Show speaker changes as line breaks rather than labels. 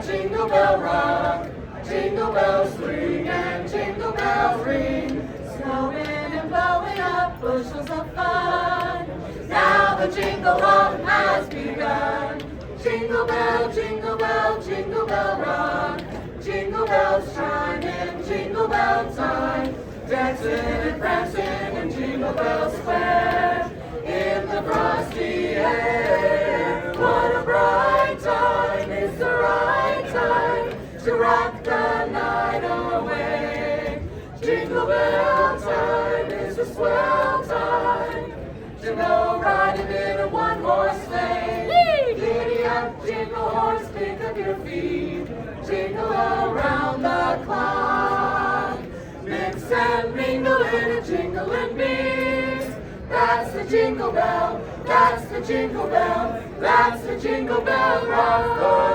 jingle bell rock. Jingle bells swing and jingle bells ring. Snowing and blowing up bushels of fun. Now the jingle hop has begun. Jingle bell, jingle bell, jingle bell rock. Jingle bells chime in jingle bell time. Dancing and prancing in Jingle Bell Square. In the frosty air. What a bright time, it's the right time to rock the night away. Jingle bell time is a swell time to go riding in a one-horse sleigh. Giddy up, jingle horse, pick up your feet. Jingle around the clock. Mix and mingle in a jingling beat. That's the jingle bell, that's the jingle bell, that's the jingle bell rock.